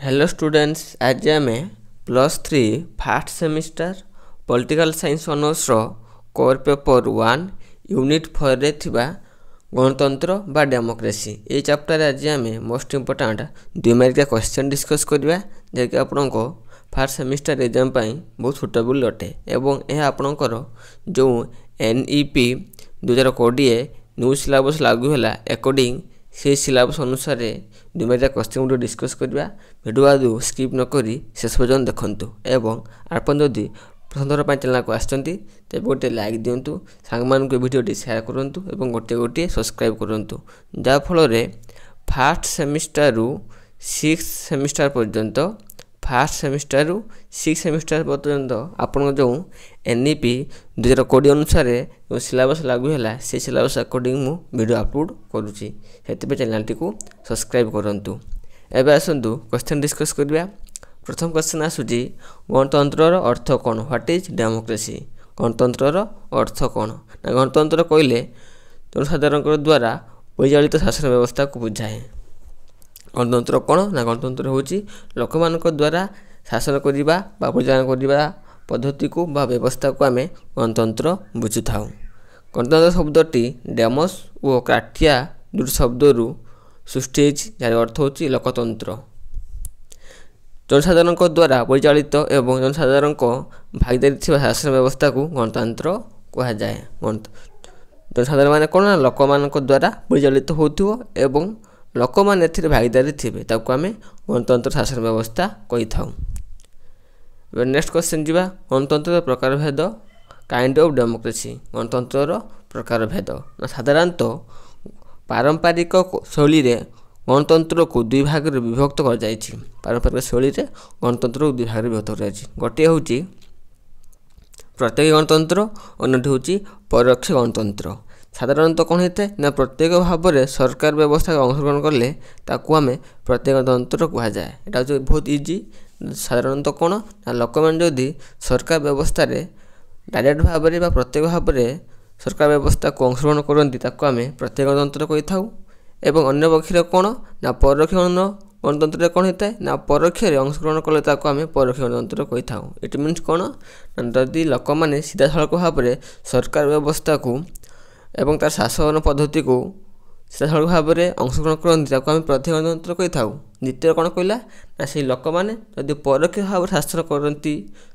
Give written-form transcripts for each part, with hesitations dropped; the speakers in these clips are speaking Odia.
हेलो स्टूडेंट्स, आज आम +3 fast semester political science honours core paper 1 unit 4 रे थिबा गणतंत्र बा डेमोक्रेसी ये चैप्टर आज आम most important 2 mark question discuss करबा जेकि आपनको फास्ट सेमिस्टर एग्जाम बहुत सुटेबल अटे एवं यह आपणकर जो NEP 2020 न्यू सिलेबस लागू है अकॉर्डिंग से सिलेबस अनुसार 2 मार्क क्वेश्चन गुड डिस्कस करबा वीडियो आदि स्किप न करी शेष पर्यंत देखंतु एवं आपण जदि प्रथम थर पर चैनल को आछंती तेबे गोटे लाइक दियंतु सांग मान को वीडियो शेयर करंतु एवं गोटे गोटे सब्सक्राइब करंतु जा फल रे फास्ट सेमिस्टर रु 6 सेमिस्टर पर्यंत फास्ट सेमिस्टर रु 6 सेमिस्टर पर्यंत आपण जो NEP 2020 अनुसार जो सिलेबस लागू है से सिलेबस अकॉर्डिंग मु वीडियो अपलोड करुच्ची से चैनल टी को सब्सक्राइब करंतु। एबे आसंतु क्वेश्चन डिस्कस करबा। प्रथम क्वेश्चन आसुची गणतंत्र अर्थ कौन, व्हाट इज डेमोक्रेसी। गणतंत्र अर्थ कौन ना गणतंत्र कहले जनसाधारण द्वारा परिचालित शासन व्यवस्था को बुझाए। गणतंत्र कौन ना गणतंत्र होची लोक मानक द्वारा शासन करबा बा परिचालन करबा पद्धति को बा व्यवस्था को आमे गणतंत्र बुझी थाउ। गणतंत्र शब्दटी डेमोस और क्राटिया दुट शब्दरू सृष्टि जार अर्थ होची लोकतंत्र। जनसाधारण द्वारा परिचालित एवं जनसाधारण भागीदारी थिबा शासन व्यवस्था को गणतंत्र कहा जाए। जनसाधारण माने कोन ना लोक मानक द्वारा परिचालित होथिबो एवं लोक माने एथिरे भागीदारी थिबे ताको आमे गणतंत्र शासन व्यवस्था कहि थाउ। नेक्स्ट क्वेश्चन जीवा गणतंत्र प्रकार भेद काइंड ऑफ डेमोक्रेसी। गणतंत्र प्रकार भेद साधारणतः पारंपरिक शैली रे गणतंत्र को दुई भाग रे विभक्त कर जायछि। पारंपरिक शैली रे गणतंत्र को दुई भाग रे विभक्त कर जायछि। गोटे होछि प्रत्यक्ष गणतंत्र अन्यटी होछि परोक्ष गणतंत्र। साधारणतः कौन होता है ना प्रत्येक भाव में सरकार व्यवस्था अंशग्रहण कले ताकू आम प्रत्येक गणतंत्र कह जाए। यहाँ बहुत इजी। साधारणतः कौन ना लोक मैंने जदि सरकार व्यवस्था डायरेक्ट भाव में प्रत्येक भाव में सरकार व्यवस्था को अंशग्रहण करती ताकू आम प्रत्येक गणतंत्र कही था। एवं अन्य पक्ष कौन ना परोक्ष गणतंत्र कौन होता है ना परोक्ष अंशग्रहण कले ताकू आम परोक्ष गणतंत्र कही था। इट मीन्स कौन जदि लोक मैंने सीधा सड़क भाव में सरकार व्यवस्था को एवं तार शासन पद्धति को सीधासलख भाव में अंशग्रहण करती आम प्रत्यक्ष गणतंत्र कही था। द्वितीय कौन कहला ना से लोक मैंने जदि परोक्ष भाव शासन करती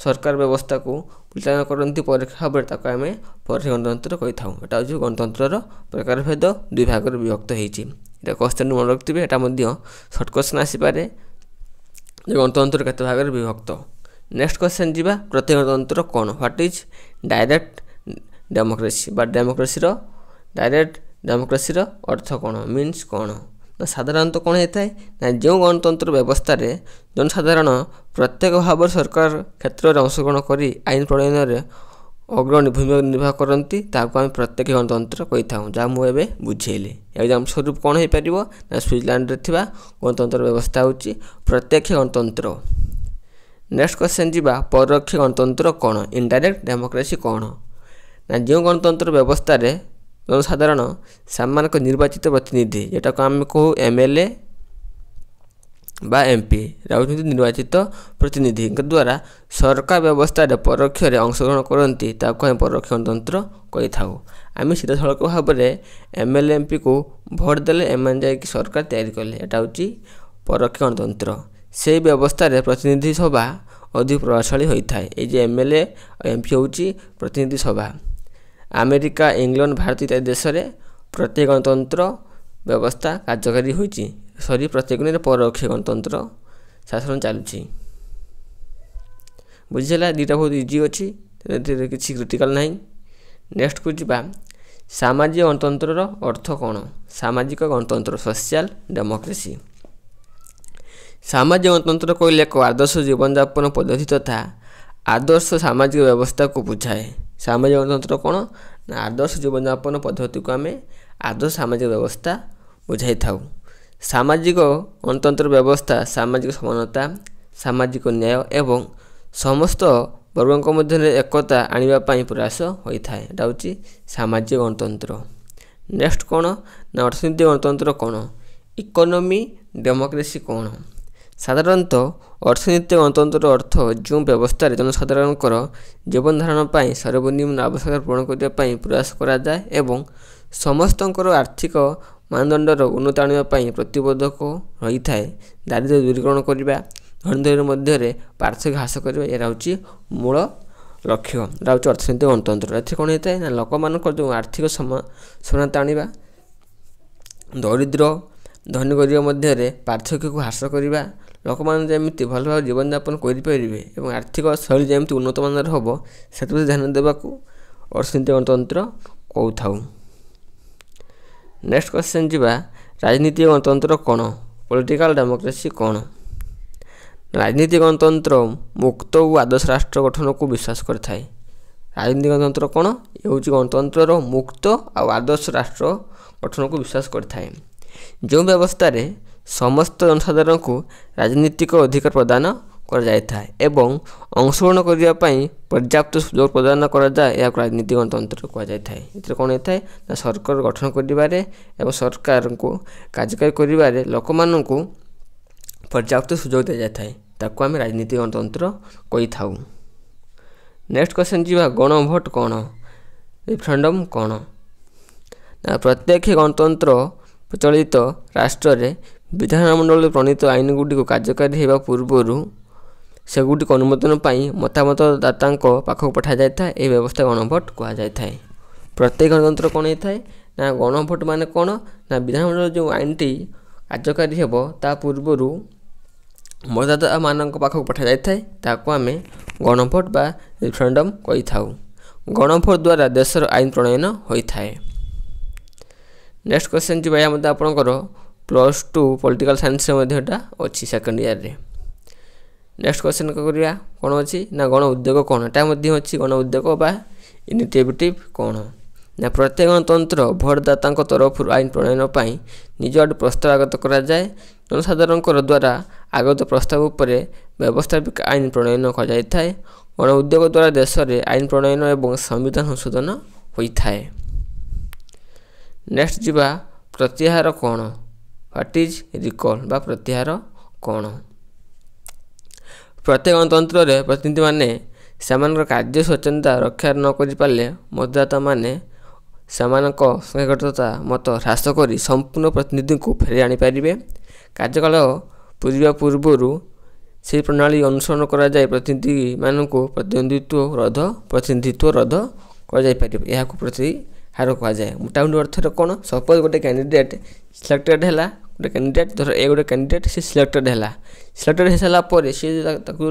सरकार व्यवस्था को परिचालन करती परोक्ष भाव में ताको आम परोक्ष गणतंत्र कही था। यहाँ हूँ गणतंत्र प्रकार भेद दुई भाग में विभक्त होती। क्वेश्चन मन रखिथे यहाँ सर्ट क्वेश्चन आसीपे गणतंत्र केते भाग में विभक्त। नेक्स्ट क्वेश्चन जीवा प्रत्यक्ष गणतंत्र कौन, व्हाट इज डायरेक्ट डेमोक्रेसी बा डेमोक्रेसी डायरेक्ट डेमोक्रेसी अर्थ कौन मीन्स कौन ना साधारणतः कौन होता है ना जो गणतंत्र व्यवस्था रे जनसाधारण प्रत्येक भाव सरकार क्षेत्र में अंशग्रहण कर आईन प्रणयन में अग्रणी भूमिका निर्वाह करती ताकू आम प्रत्यक्ष गणतंत्र कही था। जहाँ मुझे बुझेली एग्जाम स्वरूप कौन हो पार ना स्विट्जरलैंड रे थिबा गणतंत्र व्यवस्था होची प्रत्यक्ष गणतंत्र। नेक्स्ट क्वेश्चन जीवा परोक्ष गणतंत्र कौन, इनडायरेक्ट डेमोक्रेसी कौन ना जो गणतंत्र व्यवस्था रे जनसाधारण सामान्य निर्वाचित प्रतिनिधि जेटा को आम कहू MLA बा MP राजनीति निर्वाचित प्रतिनिधि द्वारा सरकार व्यवस्था रे परोक्ष अंशग्रहण करती ताको आम परोक्ष गणतंत्र कही था। आम सीधा सड़क भाव में MLA MP को भोट देले एम जा सरकार तैयारी कले यहाँ हूँ परोक्ष गणतंत्र। से व्यवस्था रे प्रतिनिधि सभा अधिक प्रभावशाली होता है। ये MLA और MP हूँ प्रतिनिधि सभा। अमेरिका, इंग्लैंड, भारत इत्यादि देश में प्रत्येक गणतंत्र व्यवस्था कार्यकारी होती सरी प्रत्येक परोक्ष गणतंत्र शासन चलुची। बुझेगा दुईटा बहुत इजी अच्छी किसी क्रिटिकल ना। नेक्स्ट को जीवा सामाजिक गणतंत्र अर्थ कौन, सामाजिक गणतंत्र सोशल डेमोक्रेसी। सामाजिक गणतंत्र कहले एक आदर्श जीवन यापन पद्धति तथा आदर्श सामाजिक व्यवस्था को बुझाए। सामाजिक गणतंत्र कौन ना आदर्श जीवन यापन पद्धति को आम आदर्श सामाजिक व्यवस्था बुझाई था। सामाजिक गणतंत्र व्यवस्था सामाजिक समानता, सामाजिक न्याय एवं समस्त वर्गों मध्य एकता आनिबा पई प्रयास होता है। यहाँ हूँ सामाजिक गणतंत्र। नेक्स्ट कौन ना अर्थनीतिक गणतंत्र कौन, इकोनॉमी डेमोक्रेसी कौन। ସାଧାରଣତଃ ଅର୍ଥନୀତିକ ଗଣତନ୍ତ୍ରର ଅର୍ଥ ଯେଉଁ ବ୍ୟବସ୍ଥାରେ ଜନସାଧାରଣଙ୍କର ଜୀବନ ଧାରଣ ପାଇଁ ସର୍ବନିମ୍ନ ଆବଶ୍ୟକତା ପୂରଣ କରିବା ପାଇଁ ପ୍ରୟାସ କରାଯାଏ ଏବଂ ସମସ୍ତଙ୍କର ଆର୍ଥିକ ମାନଦଣ୍ଡର ଉନ୍ନତି ଆଣିବା ପାଇଁ ପ୍ରତିବଦ୍ଧକ ରହିଥାଏ। ଦାରିଦ୍ର୍ୟ ଦୂରୀକରଣ କରିବା, ଧନୀ ମଧ୍ୟରେ ପାର୍ଥକ୍ୟ ହ୍ରାସ କରିବା, ଏହା ହେଉଛି ମୂଳ ଲକ୍ଷ୍ୟ। ଏହା ହେଉଛି ଅର୍ଥନୈତିକ ଗଣତନ୍ତ୍ର। ଏଥିରେ କ'ଣ ହୋଇଥାଏ ନା ଲୋକମାନଙ୍କର ଯେଉଁ ଆର୍ଥିକ ସମାନତା ଆଣିବା, ଦରିଦ୍ର ଧନୀ ଗରିବ ମଧ୍ୟରେ ପାର୍ଥକ୍ୟକୁ ହ୍ରାସ କରିବା, ଲୋକମାନେ ଯେମିତି ଭଲ ଭାବରେ ଜୀବନଯାପନ କରିପାରିବେ ଏବଂ ଆର୍ଥିକ ଶୈଳୀ ଯେମିତି ଉନ୍ନତମାନର ହେବ ସେଥିପ୍ରତି ଧ୍ୟାନ ଦେବାକୁ ଅର୍ଥନୈତିକ ଗଣତନ୍ତ୍ର କହୁଥାଉ। ନେକ୍ସଟ କ୍ୱେଶ୍ଚନ୍ ଯିବା, ରାଜନୀତିକ ଗଣତନ୍ତ୍ର କ'ଣ? ପଲିଟିକାଲ ଡେମୋକ୍ରେସି କ'ଣ? ରାଜନୀତିକ ଗଣତନ୍ତ୍ର ମୁକ୍ତ ଓ ଆଦର୍ଶ ରାଷ୍ଟ୍ର ଗଠନକୁ ବିଶ୍ୱାସ କରିଥାଏ। ରାଜନୀତିକ ଗଣତନ୍ତ୍ର କ'ଣ? ଏ ହେଉଛି ଗଣତନ୍ତ୍ରର ମୁକ୍ତ ଆଉ ଆଦର୍ଶ ରାଷ୍ଟ୍ର ଗଠନକୁ ବିଶ୍ୱାସ କରିଥାଏ, ଯେଉଁ ବ୍ୟବସ୍ଥାରେ ସମସ୍ତ ଜନସାଧାରଣଙ୍କୁ ରାଜନୈତିକ ଅଧିକାର ପ୍ରଦାନ କରାଯାଇଥାଏ ଏବଂ ଅଂଶଗ୍ରହଣ କରିବା ପାଇଁ ପର୍ଯ୍ୟାପ୍ତ ସୁଯୋଗ ପ୍ରଦାନ କରାଯାଏ। ଏହାକୁ ରାଜନୀତିକ ଗଣତନ୍ତ୍ର କୁହାଯାଇଥାଏ। ଏଥିରେ କ'ଣ ହୋଇଥାଏ ନା ସରକାର ଗଠନ କରିବାରେ ଏବଂ ସରକାରଙ୍କୁ କାର୍ଯ୍ୟକାରୀ କରିବାରେ ଲୋକମାନଙ୍କୁ ପର୍ଯ୍ୟାପ୍ତ ସୁଯୋଗ ଦିଆଯାଇଥାଏ। ତାକୁ ଆମେ ରାଜନୀତିକ ଗଣତନ୍ତ୍ର କହିଥାଉ। ନେକ୍ସଟ କ୍ୱେଶ୍ଚନ୍ ଯିବା, ଗଣଭୋଟ କ'ଣ? ରେଫରେଣ୍ଡମ୍ କ'ଣ? ନା ପ୍ରତ୍ୟକ୍ଷ ଗଣତନ୍ତ୍ର ପ୍ରଚଳିତ ରାଷ୍ଟ୍ରରେ ବିଧାନମଣ୍ଡଳରେ ପ୍ରଣୀତ ଆଇନଗୁଡ଼ିକୁ କାର୍ଯ୍ୟକାରୀ ହେବା ପୂର୍ବରୁ ସେଗୁଡ଼ିକ ଅନୁମୋଦନ ପାଇଁ ମତାମତଦାତାଙ୍କ ପାଖକୁ ପଠାଯାଇଥାଏ। ଏହି ବ୍ୟବସ୍ଥା ଗଣଭୋଟ କୁହାଯାଇଥାଏ। ପ୍ରତ୍ୟେକ ଗଣତନ୍ତ୍ର କ'ଣ ହୋଇଥାଏ ନା ଗଣଭୋଟ ମାନେ କ'ଣ ନା ବିଧାନମଣ୍ଡଳରେ ଯେଉଁ ଆଇନଟି କାର୍ଯ୍ୟକାରୀ ହେବ ତା ପୂର୍ବରୁ ମତଦାତାମାନଙ୍କ ପାଖକୁ ପଠାଯାଇଥାଏ। ତାକୁ ଆମେ ଗଣଭୋଟ ବା ରେଫରେଣ୍ଡମ୍ କହିଥାଉ। ଗଣଭୋଟ ଦ୍ୱାରା ଦେଶର ଆଇନ ପ୍ରଣୟନ ହୋଇଥାଏ। ନେକ୍ସଟ କ୍ୱେଶ୍ଚନ୍ ଯିବା, ଏହା ମଧ୍ୟ ଆପଣଙ୍କର +2 ପଲିଟିକାଲ ସାଇନ୍ସରେ ମଧ୍ୟ ଏଇଟା ଅଛି ସେକେଣ୍ଡ ଇୟର୍ରେ। ନେକ୍ସଟ କ୍ୱେଶ୍ଚନ୍ କରିବା, କ'ଣ ଅଛି ନା ଗଣ ଉଦ୍ୟୋଗ କ'ଣ? ଏଟା ମଧ୍ୟ ଅଛି ଗଣ ଉଦ୍ୟୋଗ ବା ଇନିସିଏଟିଭ୍ କ'ଣ? ନା ପ୍ରତ୍ୟେକ ଗଣତନ୍ତ୍ର ଭୋଟଦାତାଙ୍କ ତରଫରୁ ଆଇନ ପ୍ରଣୟନ ପାଇଁ ନିଜ ଆଡ଼ୁ ପ୍ରସ୍ତାବ ଆଗତ କରାଯାଏ। ଜନସାଧାରଣଙ୍କର ଦ୍ୱାରା ଆଗତ ପ୍ରସ୍ତାବ ଉପରେ ବ୍ୟବସ୍ଥାପିକା ଆଇନ ପ୍ରଣୟନ କରାଯାଇଥାଏ। ଗଣ ଉଦ୍ୟୋଗ ଦ୍ୱାରା ଦେଶରେ ଆଇନ ପ୍ରଣୟନ ଏବଂ ସମ୍ବିଧାନ ସଂଶୋଧନ ହୋଇଥାଏ। ନେକ୍ସଟ ଯିବା, ପ୍ରତ୍ୟାହାର କ'ଣ? ହ୍ୱାଟ୍ ଇଜ୍ ରିକଲ୍ ବା ପ୍ରତ୍ୟାହାର କ'ଣ? ପ୍ରତ୍ୟେକ ଗଣତନ୍ତ୍ରରେ ପ୍ରତିନିଧିମାନେ ସେମାନଙ୍କର କାର୍ଯ୍ୟ ସ୍ୱଚ୍ଛନ୍ଦତା ରକ୍ଷା ନ କରିପାରିଲେ ମତଦାତାମାନେ ସେମାନଙ୍କ ସଂଖ୍ୟାଗରିଷ୍ଠତା ମତ ହ୍ରାସ କରି ସମ୍ପୂର୍ଣ୍ଣ ପ୍ରତିନିଧିଙ୍କୁ ଫେରାଇ ଆଣିପାରିବେ। କାର୍ଯ୍ୟକାଳ ପୂରିବା ପୂର୍ବରୁ ସେହି ପ୍ରଣାଳୀ ଅନୁସରଣ କରାଯାଇ ପ୍ରତିନିଧିମାନଙ୍କୁ ପ୍ରତିନିଧିତ୍ୱ ରଦ୍ଦ କରାଯାଇପାରିବ। ଏହାକୁ ପ୍ରତିହାର କୁହାଯାଏ। ମୋଟାମୋଟି ଅର୍ଥରେ କ'ଣ? ସପୋଜ ଗୋଟେ କ୍ୟାଣ୍ଡିଡେଟ୍ ସିଲେକ୍ଟେଡ଼ ହେଲା, ଗୋଟେ କ୍ୟାଣ୍ଡିଡେଟ୍ ଧର ଏ ଗୋଟେ କ୍ୟାଣ୍ଡିଡେଟ୍ ସେ ସିଲେକ୍ଟେଡ଼ ହେଲା। ସିଲେକ୍ଟେଡ଼ ହେଇସାରିଲା ପରେ ସେ ତାକୁ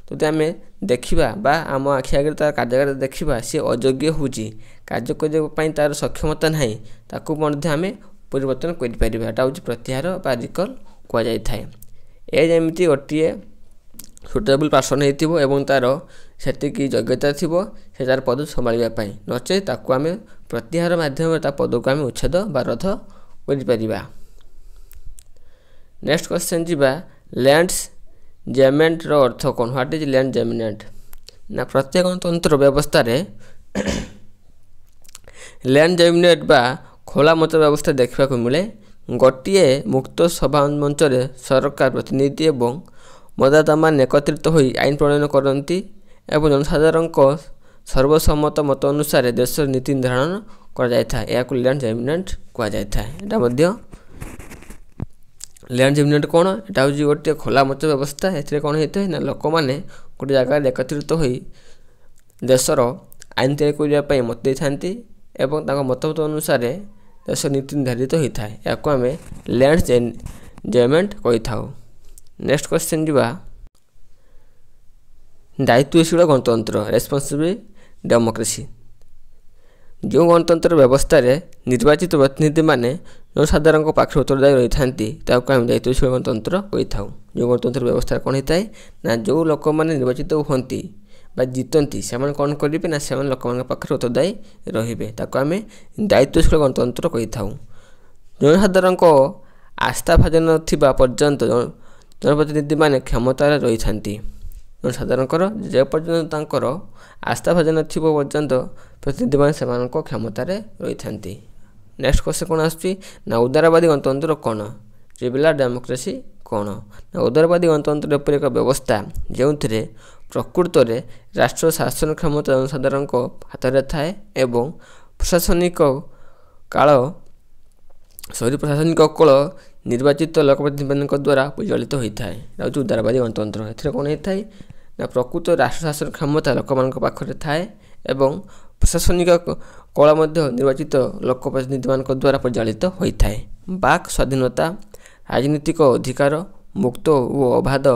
ଯଦି ଆମେ ଦେଖିବା ବା ଆମ ଆଖି ଆଗରେ ତାର କାର୍ଯ୍ୟକାଳ ଦେଖିବା ସେ ଅଯୋଗ୍ୟ ହେଉଛି, କାର୍ଯ୍ୟ କରିବା ପାଇଁ ତାର ସକ୍ଷମତା ନାହିଁ, ତାକୁ ମଧ୍ୟ ଆମେ ପରିବର୍ତ୍ତନ କରିପାରିବା। ଏଟା ହେଉଛି ପ୍ରତ୍ୟାହାର ବା ରିକଲ୍ କୁହାଯାଇଥାଏ। ଏ ଯେମିତି ଗୋଟିଏ ସୁଟେବୁଲ୍ ପର୍ସନ୍ ହେଇଥିବ ଏବଂ ତାର ସେତିକି ଯୋଗ୍ୟତା ଥିବ ସେ ତାର ପଦ ସମ୍ଭାଳିବା ପାଇଁ, ନଚେତ୍ ତାକୁ ଆମେ ପ୍ରତ୍ୟାହାର ମାଧ୍ୟମରେ ତା ପଦକୁ ଆମେ ଉଚ୍ଛେଦ ବା ରଦ୍ଦ କରିପାରିବା। ନେକ୍ସଟ କ୍ୱେଶ୍ଚନ୍ ଯିବା, ଲ୍ୟାଣ୍ଡସଜମେଣ୍ଟର ଅର୍ଥ କ'ଣ? ହ୍ୱାଟ୍ ଇଜ୍ ଲ୍ୟାଣ୍ଡସଜମେଣ୍ଟ? ନା ପ୍ରତ୍ୟେକ ଗଣତନ୍ତ୍ର ବ୍ୟବସ୍ଥାରେ ଲ୍ୟାଣ୍ଡସଜମେଣ୍ଟ ବା ଖୋଲା ମତ ବ୍ୟବସ୍ଥା ଦେଖିବାକୁ ମିଳେ। ଗୋଟିଏ ମୁକ୍ତ ସଭା ମଞ୍ଚରେ ସରକାର ପ୍ରତିନିଧି ଏବଂ ମତଦାତାମାନେ ଏକତ୍ରିତ ହୋଇ ଆଇନ ପ୍ରଣୟନ କରନ୍ତି ଏବଂ ଜନସାଧାରଣଙ୍କ ସର୍ବସମ୍ମତ ମତ ଅନୁସାରେ ଦେଶର ନୀତି ନିର୍ଦ୍ଧାରଣ କରାଯାଇଥାଏ। ଏହାକୁ ଲ୍ୟାଣ୍ଡସଜମେଣ୍ଟ କୁହାଯାଇଥାଏ। ଏଟା ମଧ୍ୟ ଲ୍ୟାଣ୍ଡସଜମେଣ୍ଟ କ'ଣ? ଏଟା ହେଉଛି ଗୋଟିଏ ଖୋଲା ମତ ବ୍ୟବସ୍ଥା। ଏଥିରେ କ'ଣ ହେଇଥାଏ ନା ଲୋକମାନେ ଗୋଟିଏ ଜାଗାରେ ଏକତ୍ରିତ ହୋଇ ଦେଶର ଆଇନ ତିଆରି କରିବା ପାଇଁ ମତ ଦେଇଥାନ୍ତି ଏବଂ ତାଙ୍କ ମତାମତ ଅନୁସାରେ ଦେଶ ନୀତି ନିର୍ଦ୍ଧାରିତ ହୋଇଥାଏ। ଏହାକୁ ଆମେ ଲ୍ୟାଣ୍ଡସଜମେଣ୍ଟ କହିଥାଉ। ନେକ୍ସଟ କ୍ୱେଶ୍ଚନ୍ ଯିବା, ଦାୟିତ୍ୱଶୀଳ ଗଣତନ୍ତ୍ର ରେସ୍ପନ୍ସିବଲ୍ ଡେମୋକ୍ରେସି। ଯେଉଁ ଗଣତନ୍ତ୍ର ବ୍ୟବସ୍ଥାରେ ନିର୍ବାଚିତ ପ୍ରତିନିଧିମାନେ ଜନସାଧାରଣଙ୍କ ପାଖରେ ଉତ୍ତରଦାୟୀ ରହିଥାନ୍ତି ତାକୁ ଆମେ ଦାୟିତ୍ୱଶୀଳ ଗଣତନ୍ତ୍ର କହିଥାଉ। ଯେଉଁ ଗଣତନ୍ତ୍ର ବ୍ୟବସ୍ଥାରେ କ'ଣ ହୋଇଥାଏ ନା ଯେଉଁ ଲୋକମାନେ ନିର୍ବାଚିତ ହୁଅନ୍ତି ବା ଜିତନ୍ତି ସେମାନେ କ'ଣ କରିବେ ନା ସେମାନେ ଲୋକମାନଙ୍କ ପାଖରେ ଉତ୍ତରଦାୟୀ ରହିବେ, ତାକୁ ଆମେ ଦାୟିତ୍ୱଶୀଳ ଗଣତନ୍ତ୍ର କହିଥାଉ। ଜନସାଧାରଣଙ୍କ ଆସ୍ଥାଭାଜନ ଥିବା ପର୍ଯ୍ୟନ୍ତ ଜନପ୍ରତିନିଧିମାନେ କ୍ଷମତାରେ ରହିଥାନ୍ତି। ଜନସାଧାରଣଙ୍କର ଯେପର୍ଯ୍ୟନ୍ତ ତାଙ୍କର ଆସ୍ଥାଭାଜନ ଥିବ ପର୍ଯ୍ୟନ୍ତ ପ୍ରତିନିଧିମାନେ ସେମାନଙ୍କ କ୍ଷମତାରେ ରହିଥାନ୍ତି। ନେକ୍ସଟ କ୍ୱେଶ୍ଚନ୍ କ'ଣ ଆସୁଛି ନା ଉଦାରବାଦୀ ଗଣତନ୍ତ୍ର କ'ଣ? ଲିବରାଲ ଡେମୋକ୍ରେସି କ'ଣ? ନା ଉଦାରବାଦୀ ଗଣତନ୍ତ୍ର ଏପରି ଏକ ବ୍ୟବସ୍ଥା ଯେଉଁଥିରେ ପ୍ରକୃତରେ ରାଷ୍ଟ୍ର ଶାସନ କ୍ଷମତା ଜନସାଧାରଣଙ୍କ ହାତରେ ଥାଏ ଏବଂ ପ୍ରଶାସନିକ କଳ ନିର୍ବାଚିତ ଲୋକପ୍ରତିନିଧିମାନଙ୍କ ଦ୍ୱାରା ପରିଚାଳିତ ହୋଇଥାଏ। ଏହା ହେଉଛି ଉଦାରବାଦୀ ଗଣତନ୍ତ୍ର। ଏଥିରେ କ'ଣ ହୋଇଥାଏ ନା ପ୍ରକୃତ ରାଷ୍ଟ୍ର ଶାସନ କ୍ଷମତା ଲୋକମାନଙ୍କ ପାଖରେ ଥାଏ ଏବଂ ପ୍ରଶାସନିକ କଳ ମଧ୍ୟ ନିର୍ବାଚିତ ଲୋକପ୍ରତିନିଧିମାନଙ୍କ ଦ୍ୱାରା ପରିଚାଳିତ ହୋଇଥାଏ। ବାକ୍ ସ୍ୱାଧୀନତା, ରାଜନୈତିକ ଅଧିକାର, ମୁକ୍ତ ଓ ଅବାଧ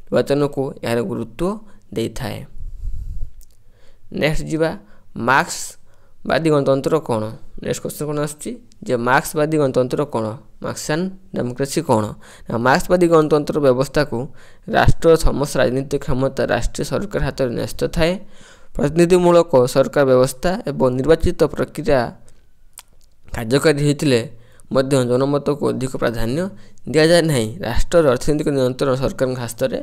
ନିର୍ବାଚନକୁ ଏହାର ଗୁରୁତ୍ୱ ଦେଇଥାଏ। ନେକ୍ସଟ ଯିବା ମାର୍କ୍ସବାଦୀ ଗଣତନ୍ତ୍ର କ'ଣ? ନେକ୍ସଟ କ୍ୱେଶ୍ଚନ୍ କ'ଣ ଆସୁଛି ଯେ ମାର୍କ୍ସବାଦୀ ଗଣତନ୍ତ୍ର କ'ଣ? ମାର୍କ୍ସିଆନ୍ ଡେମୋକ୍ରେସି କ'ଣ? ନା ମାର୍କ୍ସବାଦୀ ଗଣତନ୍ତ୍ର ବ୍ୟବସ୍ଥାକୁ ରାଷ୍ଟ୍ରର ସମସ୍ତ ରାଜନୈତିକ କ୍ଷମତା ରାଷ୍ଟ୍ରୀୟ ସରକାର ହାତରେ ନ୍ୟସ୍ତ ଥାଏ। ପ୍ରତିନିଧିମୂଳକ ସରକାର ବ୍ୟବସ୍ଥା ଏବଂ ନିର୍ବାଚିତ ପ୍ରକ୍ରିୟା କାର୍ଯ୍ୟକାରୀ ହୋଇଥିଲେ ମଧ୍ୟ ଜନମତକୁ ଅଧିକ ପ୍ରାଧାନ୍ୟ ଦିଆଯାଏ ନାହିଁ। ରାଷ୍ଟ୍ରର ଅର୍ଥନୈତିକ ନିୟନ୍ତ୍ରଣ ସରକାରଙ୍କ ହସ୍ତରେ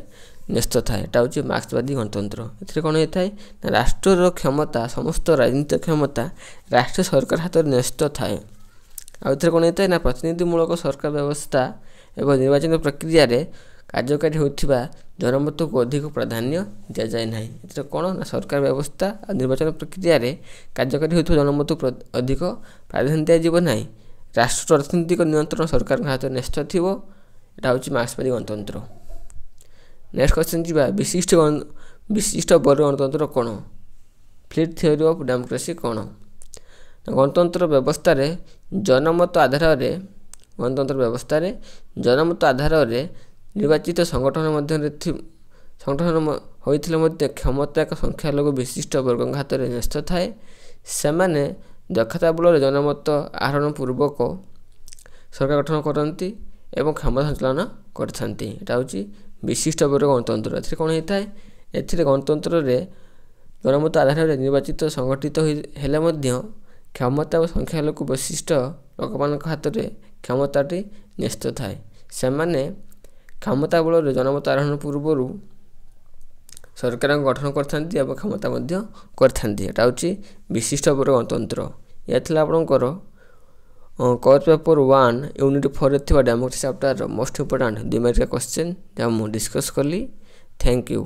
ନ୍ୟସ୍ତ ଥାଏ। ଏଟା ହେଉଛି ମାର୍କ୍ସବାଦୀ ଗଣତନ୍ତ୍ର। ଏଥିରେ କ'ଣ ହୋଇଥାଏ ନା ରାଷ୍ଟ୍ରର କ୍ଷମତା, ସମସ୍ତ ରାଜନୈତିକ କ୍ଷମତା ରାଷ୍ଟ୍ରୀୟ ସରକାର ହାତରେ ନ୍ୟସ୍ତ ଥାଏ। ଆଉ ଏଥିରେ କ'ଣ ହୋଇଥାଏ ନା ପ୍ରତିନିଧିମୂଳକ ସରକାର ବ୍ୟବସ୍ଥା ଏବଂ ନିର୍ବାଚନ ପ୍ରକ୍ରିୟାରେ କାର୍ଯ୍ୟକାରୀ ହେଉଥିବା ଜନମତକୁ ଅଧିକ ପ୍ରାଧାନ୍ୟ ଦିଆଯାଏ ନାହିଁ। ଏଥିରେ କ'ଣ ନା ସରକାର ବ୍ୟବସ୍ଥା ଆଉ ନିର୍ବାଚନ ପ୍ରକ୍ରିୟାରେ କାର୍ଯ୍ୟକାରୀ ହେଉଥିବା ଜନମତକୁ ଅଧିକ ପ୍ରାଧାନ୍ୟ ଦିଆଯିବ ନାହିଁ। ରାଷ୍ଟ୍ରର ଅର୍ଥନୈତିକ ନିୟନ୍ତ୍ରଣ ସରକାରଙ୍କ ହାତରେ ନ୍ୟସ୍ତ ଥିବ। ଏଟା ହେଉଛି ମାର୍କ୍ସବାଦୀ ଗଣତନ୍ତ୍ର। ନେକ୍ସଟ କ୍ୱେଶ୍ଚନ୍ ଯିବା ବିଶିଷ୍ଟ ବର୍ଗ ଗଣତନ୍ତ୍ର କ'ଣ? ଫ୍ଲିଟ୍ ଥିଓରି ଅଫ୍ ଡେମୋକ୍ରେସି କ'ଣ? ଗଣତନ୍ତ୍ର ବ୍ୟବସ୍ଥାରେ ଜନମତ ଆଧାରରେ ନିର୍ବାଚିତ ସଂଗଠନ ହୋଇଥିଲେ ମଧ୍ୟ କ୍ଷମତା ଏକ ସଂଖ୍ୟାଲଘୁ ବିଶିଷ୍ଟ ବର୍ଗଙ୍କ ହାତରେ ନ୍ୟସ୍ତ ଥାଏ। ସେମାନେ ଦକ୍ଷତା ବଳରେ ଜନମତ ଆହରଣ ପୂର୍ବକ ସରକାର ଗଠନ କରନ୍ତି ଏବଂ କ୍ଷମତା ସଞ୍ଚାଳନ କରିଥାନ୍ତି। ଏଟା ହେଉଛି ବିଶିଷ୍ଟ ବର୍ଗ ଗଣତନ୍ତ୍ର। ଏଥିରେ କ'ଣ ହୋଇଥାଏ? ଏଥିରେ ଗଣତନ୍ତ୍ରରେ ଜନମତ ଆଧାରରେ ନିର୍ବାଚିତ ସଂଗଠିତ ହେଲେ ମଧ୍ୟ କ୍ଷମତା ଓ ସଂଖ୍ୟାଲଘୁ ବିଶିଷ୍ଟ ଲୋକମାନଙ୍କ ହାତରେ କ୍ଷମତାଟି ନ୍ୟସ୍ତ ଥାଏ। ସେମାନେ କ୍ଷମତା ବଳରେ ଜନମତ ଆହରଣ ପୂର୍ବରୁ ସରକାରଙ୍କୁ ଗଠନ କରିଥାନ୍ତି ଏବଂ କ୍ଷମତା ମଧ୍ୟ କରିଥାନ୍ତି। ଏଟା ହେଉଛି ବିଶିଷ୍ଟ ବର୍ଗ ଗଣତନ୍ତ୍ର। ଏହା ଥିଲା ଆପଣଙ୍କର କୋର୍ ପେପର୍ 1 ୟୁନିଟ୍ 4ରେ ଥିବା ଡେମୋକ୍ରେସି ଚାପ୍ଟରର ମୋଷ୍ଟ ଇମ୍ପୋର୍ଟାଣ୍ଟ 2 ମାର୍କିଆ କ୍ୱେଶ୍ଚନ୍ ଯାହା ମୁଁ ଡିସ୍କସ୍ କଲି। Thank you.